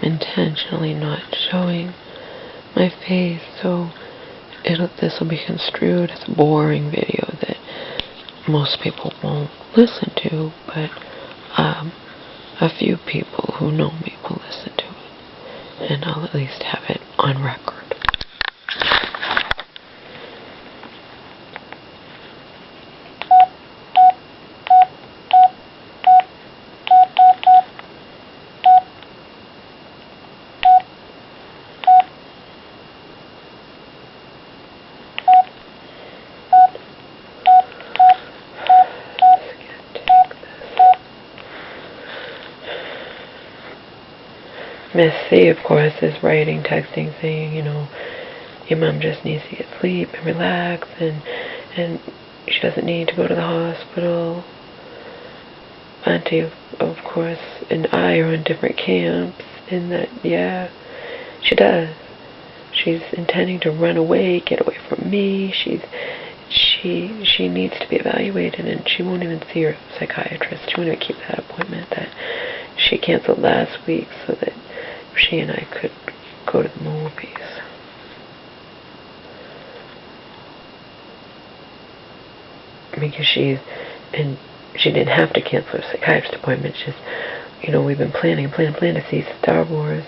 intentionally not showing my face, so this will be construed as a boring video that most people won't listen to, but a few people who know me will listen to it, and I'll at least have it on record. Miss C, of course, is writing, texting, saying, you know, your mom just needs to get sleep and relax, and she doesn't need to go to the hospital. Auntie, of course, and I are in different camps in that, yeah, she does. She's intending to run away, get away from me. She needs to be evaluated, and she won't even see her psychiatrist. She won't even keep that appointment that she canceled last week so that she and I could go to the movies. Because she didn't have to cancel her psychiatrist appointment. It's just, you know, we've been planning to see Star Wars.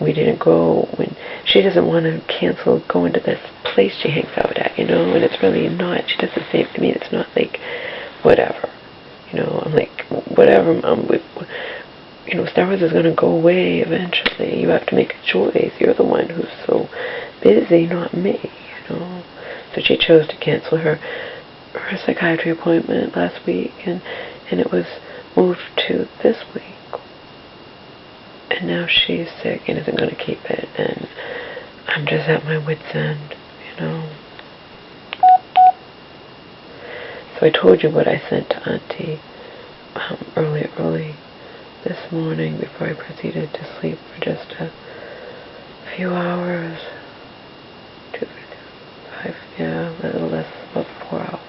We didn't go when she doesn't want to cancel going to this place she hangs out at, you know, and it's really not. She does the same to me. It's not like, whatever. You know, I'm like, whatever, Mom. You know, Star Wars is going to go away eventually. You have to make a choice. You're the one who's so busy, not me, you know. So she chose to cancel her psychiatry appointment last week, and it was moved to this week. And now she's sick and isn't going to keep it, and I'm just at my wit's end, you know. So I told you what I sent to Auntie early this morning before I proceeded to sleep for just a few hours. 2, 3, 5, yeah, a little less, about 4 hours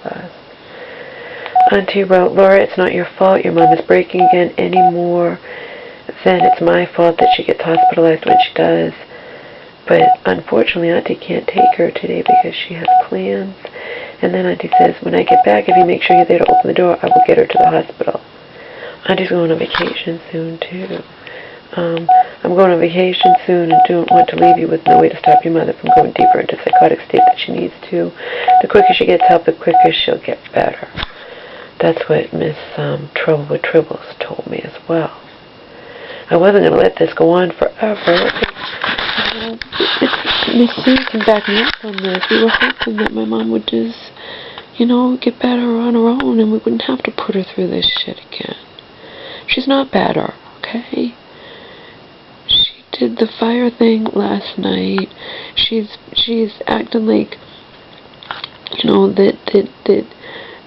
less. Auntie wrote, Laura, it's not your fault your mom is breaking again any more than it's my fault that she gets hospitalized when she does. But unfortunately, Auntie can't take her today because she has plans. And then Auntie says, when I get back, if you make sure you're there to open the door, I will get her to the hospital. Auntie's going on vacation soon, too. I'm going on vacation soon and don't want to leave you with no way to stop your mother from going deeper into the psychotic state that she needs to. The quicker she gets help, the quicker she'll get better. That's what Miss Trouble with Tribbles told me as well. I wasn't going to let this go on forever. Miss C can back me up on this. We were hoping that my mom would just, you know, get better on her own and we wouldn't have to put her through this shit again. She's not better, okay? She did the fire thing last night. She's acting like, you know,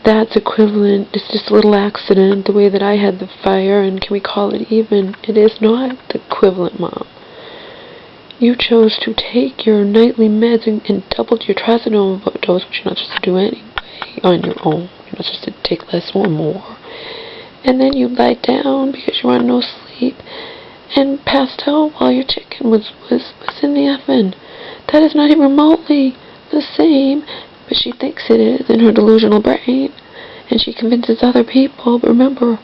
that's equivalent. It's just a little accident, the way that I had the fire, and can we call it even? It is not the equivalent, Mom. You chose to take your nightly meds and doubled your trazodone dose, which you're not supposed to do anyway on your own. You're not supposed to take less or more. And then you lied down because you were on no sleep and passed out while your chicken was in the oven. That is not even remotely the same, but she thinks it is in her delusional brain, and she convinces other people. But remember,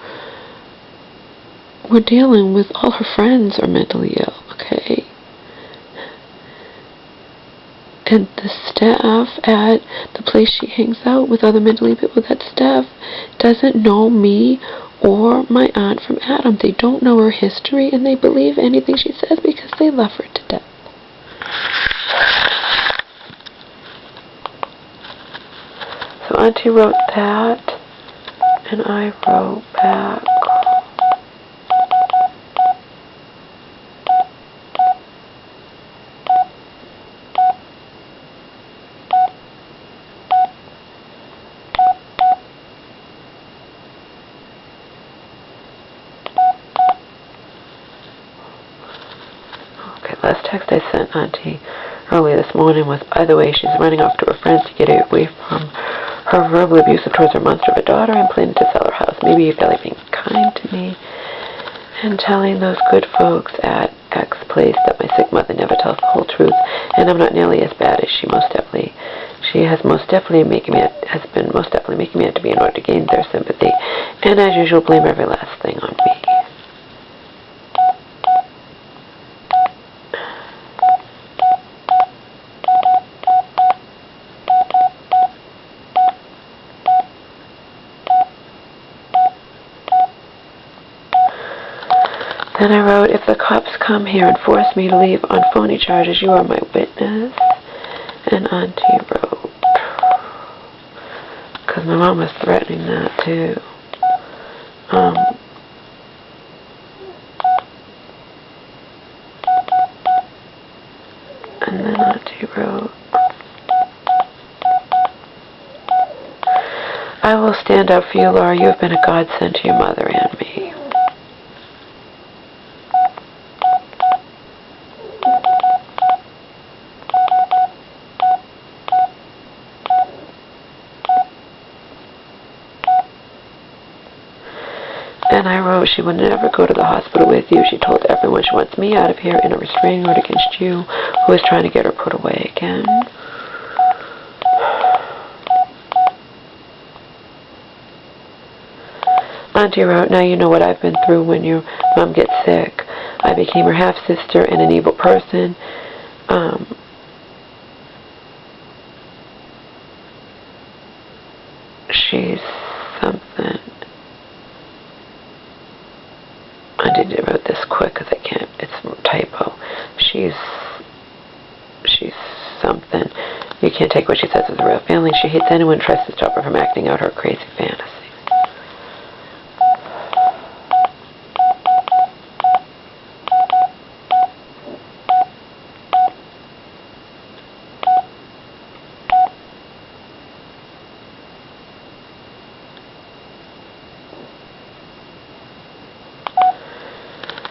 we're dealing with all her friends are mentally ill, okay? And the staff at the place she hangs out with other mentally ill people, that staff doesn't know me or my aunt from Adam. They don't know her history, and they believe anything she says because they love her to death. So Auntie wrote that, and I wrote back. Last text I sent Auntie early this morning was, by the way, she's running off to her friends to get away from her verbally abusive towards her monster of a daughter and planning to sell her house. Maybe you feel like being kind to me. and telling those good folks at X place that my sick mother never tells the whole truth, and I'm not nearly as bad as she has been most definitely making me out to be in order to gain their sympathy, and as usual blame every last thing on me. Then I wrote, if the cops come here and force me to leave on phony charges, you are my witness. And Auntie wrote, because my mom was threatening that too. And then Auntie wrote, I will stand up for you, Laura. You have been a godsend to your mother and me. And I wrote, she would never go to the hospital with you. She told everyone she wants me out of here in a restraining order against you, who is trying to get her put away again. Auntie wrote, now you know what I've been through when your mom gets sick. I became her half-sister and an evil person. She's something. I wrote this quick because I can't, it's a typo. She's something. You can't take what she says as a real feeling. She hates anyone who tries to stop her from acting out her crazy fantasy.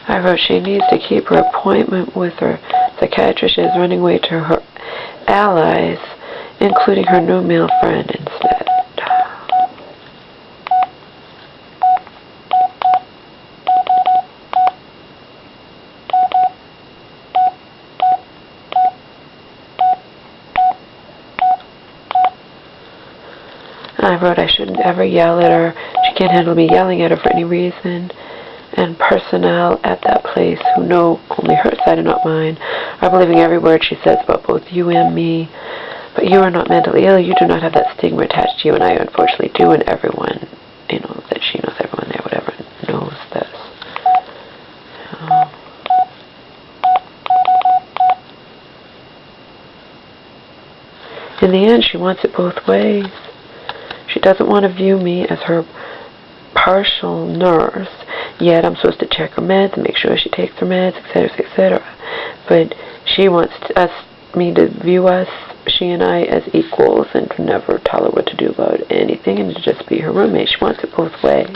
I wrote, she needs to keep her appointment with her psychiatrist. She is running away to her allies, including her new male friend instead. I wrote, I shouldn't ever yell at her. She can't handle me yelling at her for any reason. And personnel at that place who know only her side and not mine are believing every word she says about both you and me. But you are not mentally ill. You do not have that stigma attached to you, and I unfortunately do, and everyone, that she knows, everyone there, whatever, knows this. In the end, she wants it both ways. She doesn't want to view me as her partial nurse, yet I'm supposed to check her meds and make sure she takes her meds, etc., etc. But she wants me to view us, she and I, as equals and to never tell her what to do about anything and to just be her roommate. She wants it both ways.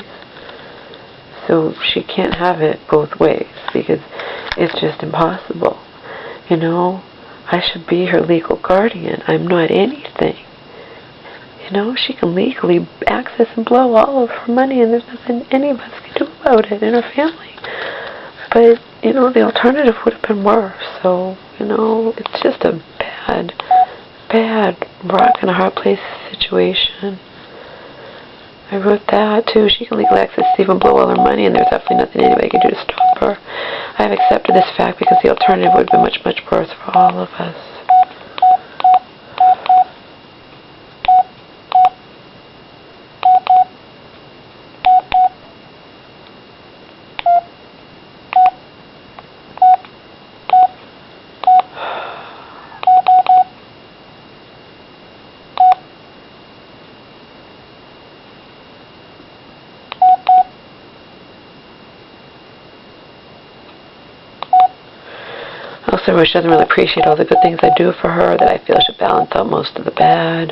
So she can't have it both ways because it's just impossible. I should be her legal guardian. I'm not anything. She can legally access and blow all of her money, and there's nothing any of us can do about it in her family. But, the alternative would have been worse. So, it's just a bad rock and a hard place situation. I wrote that, too. She can legally access Steve and blow all her money, and there's definitely nothing anybody can do to stop her. I have accepted this fact because the alternative would have been much, much worse for all of us. Also, she doesn't really appreciate all the good things I do for her, that I feel should balance out most of the bad.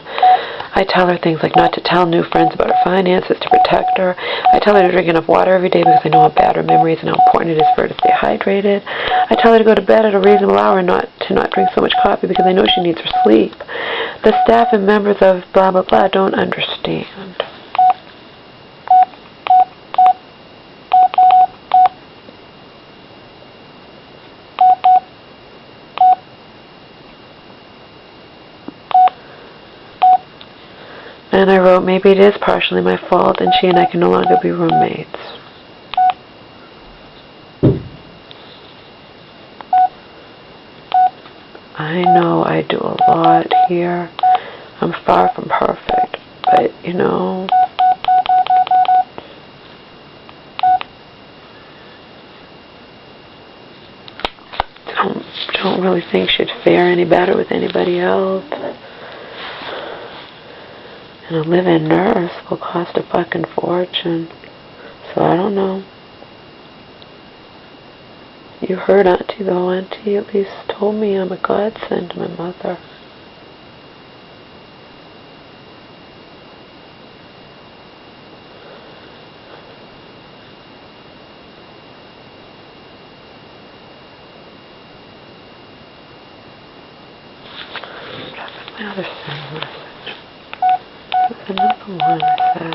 I tell her things like not to tell new friends about her finances, to protect her. I tell her to drink enough water every day because I know how bad her memory is and how important it is for her to stay hydrated. I tell her to go to bed at a reasonable hour and to not drink so much coffee because I know she needs her sleep. The staff and members of blah, blah, blah don't understand. And I wrote, maybe it is partially my fault and she and I can no longer be roommates. I know I do a lot here. I'm far from perfect, but you know, don't really think she'd fare any better with anybody else. And a live-in nurse will cost a fucking fortune. So I don't know. You heard Auntie though. Auntie at least told me I'm a godsend to my mother. My other send message. There's another one I said.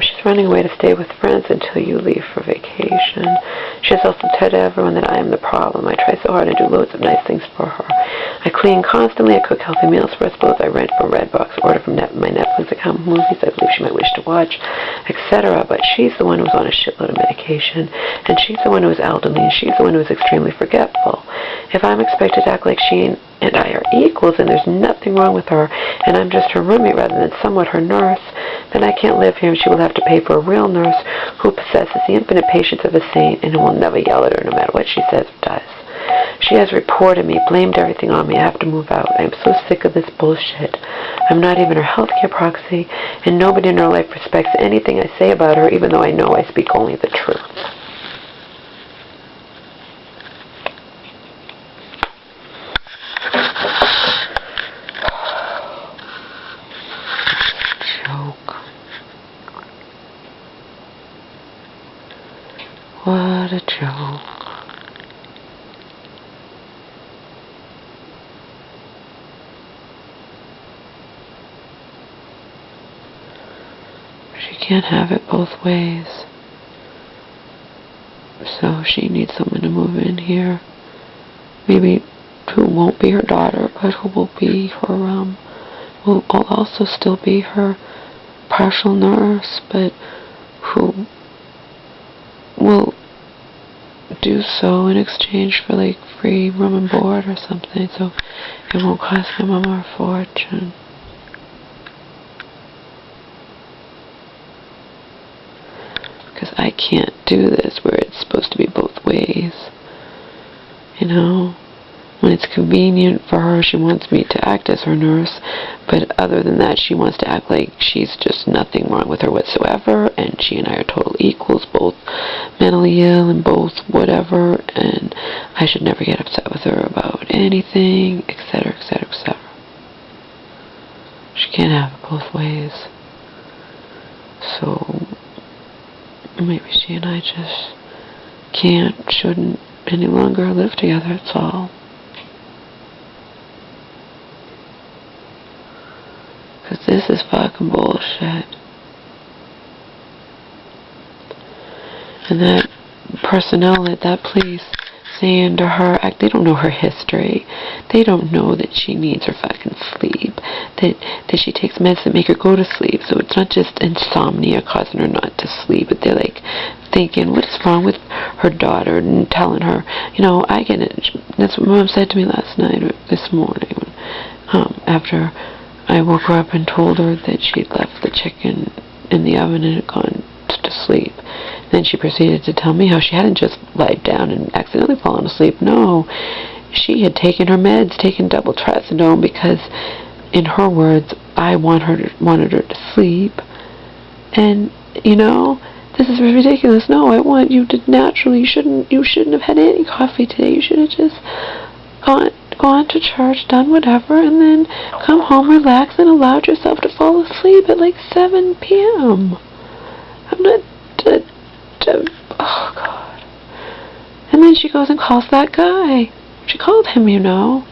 She's running away to stay with friends until you leave for vacation. She has also told everyone that I am the problem. I try so hard and do loads of nice things for her. I clean constantly, I cook healthy meals for us both, I rent from Redbox, order from my Netflix account movies I believe she might wish to watch, etc. But she's the one who's on a shitload of medication, and she's the one who is elderly, and she's the one who is extremely forgetful. If I'm expected to act like she and I are equals and there's nothing wrong with her, and I'm just her roommate rather than somewhat her nurse, then I can't live here and she will have to pay for a real nurse who possesses the infinite patience of a saint and who will never yell at her no matter what she says or does. She has reported me, blamed everything on me. I have to move out. I am so sick of this bullshit. I'm not even her healthcare proxy, and nobody in her life respects anything I say about her, even though I know I speak only the truth. What a joke. She can't have it both ways. So she needs someone to move in here. Maybe who won't be her daughter, but who will be her, will also still be her partial nurse, but who will do so in exchange for like free room and board or something, so it won't cost my mama a fortune. Because I can't do this where it's supposed to be both ways. You know, when it's convenient for her, she wants me to act as her nurse, but other than that, she wants to act like she's just nothing wrong with her whatsoever, and she and I are total equals, both mentally ill and both whatever, and I should never get upset with her about anything, etc., etc., etc. She can't have it both ways. So maybe she and I just shouldn't any longer live together, that's all. Because this is fucking bullshit. And that personnel at that place saying to her, they don't know her history. They don't know that she needs her fucking sleep. That she takes meds that make her go to sleep. So it's not just insomnia causing her not to sleep, but they're like thinking, what is wrong with her daughter, and telling her, you know, I get it. That's what Mom said to me last night or this morning. After I woke her up and told her that she'd left the chicken in the oven and had gone to sleep. Then she proceeded to tell me how she hadn't just lied down and accidentally fallen asleep. No, she had taken her meds, taken double trazodone, because, in her words, I wanted her to sleep. And, you know, this is ridiculous. No, I want you to naturally, you shouldn't have had any coffee today. You should have just gone to church, done whatever, and then come home, relax, and allowed yourself to fall asleep at like 7 p.m. I'm not, oh God. And then she goes and calls that guy. She called him, you know.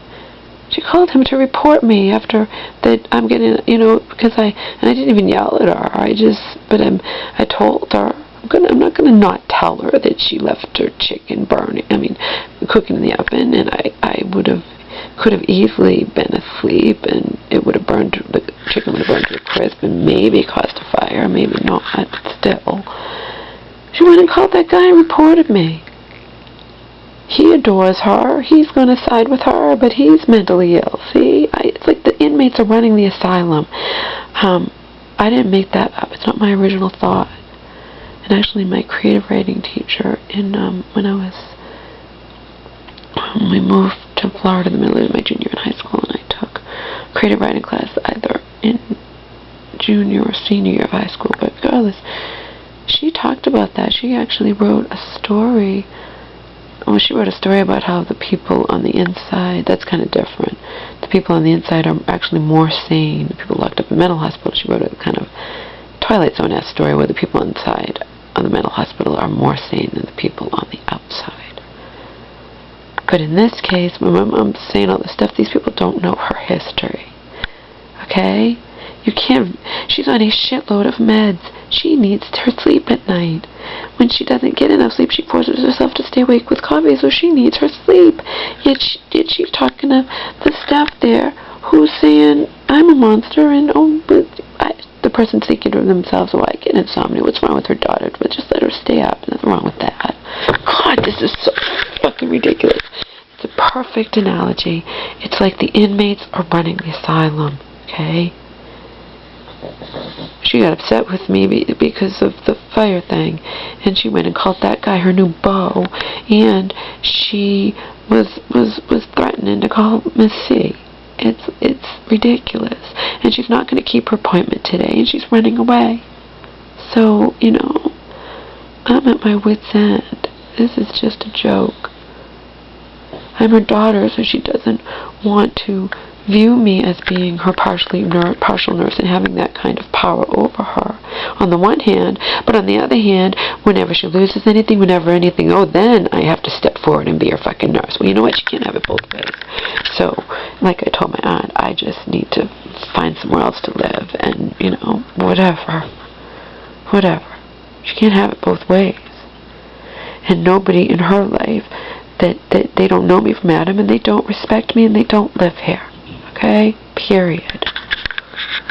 She called him to report me after that I'm getting, you know, because I didn't even yell at her. I told her, I'm not gonna not tell her that she left her chicken cooking in the oven, and I could have easily been asleep, and it would have burned, the chicken would have burned to a crisp, and maybe caused a fire, maybe not, but still. She went and called that guy and reported me. He adores her. He's going to side with her, but he's mentally ill. See? It's like the inmates are running the asylum. I didn't make that up. It's not my original thought. And actually, my creative writing teacher, when we moved to Florida in the middle of my junior year in high school, and I took creative writing class either in junior or senior year of high school, but regardless, she talked about that. She actually wrote a story. Well, she wrote a story about how the people on the inside, that's kind of different. The people on the inside are actually more sane. The people locked up in mental hospital, she wrote a kind of Twilight Zone-esque story where the people inside on the mental hospital are more sane than the people on the outside. But in this case, when my mom's saying all this stuff, these people don't know her history. Okay? You can't, she's on a shitload of meds. She needs her sleep at night. When she doesn't get enough sleep, she forces herself to stay awake with coffee, so she needs her sleep. Yet she's talking to the staff there who's saying, I'm a monster, and the person's thinking to themselves, oh, I get insomnia. What's wrong with her daughter? But just let her stay up. Nothing wrong with that. God, this is so fucking ridiculous. It's a perfect analogy. It's like the inmates are running the asylum, okay? She got upset with me because of the fire thing, and she went and called that guy her new beau, and she was threatening to call Miss C. It's ridiculous, and she's not going to keep her appointment today, and she's running away. So, you know, I'm at my wit's end. This is just a joke. I'm her daughter, so she doesn't want to view me as being her partial nurse and having that kind of power over her on the one hand, but on the other hand, whenever she loses anything, then I have to step forward and be her fucking nurse. Well, you know what? She can't have it both ways. So, like I told my aunt, I just need to find somewhere else to live, and, you know, whatever. She can't have it both ways. And nobody in her life, that they don't know me from Adam, and they don't respect me, and they don't live here. Okay? Period.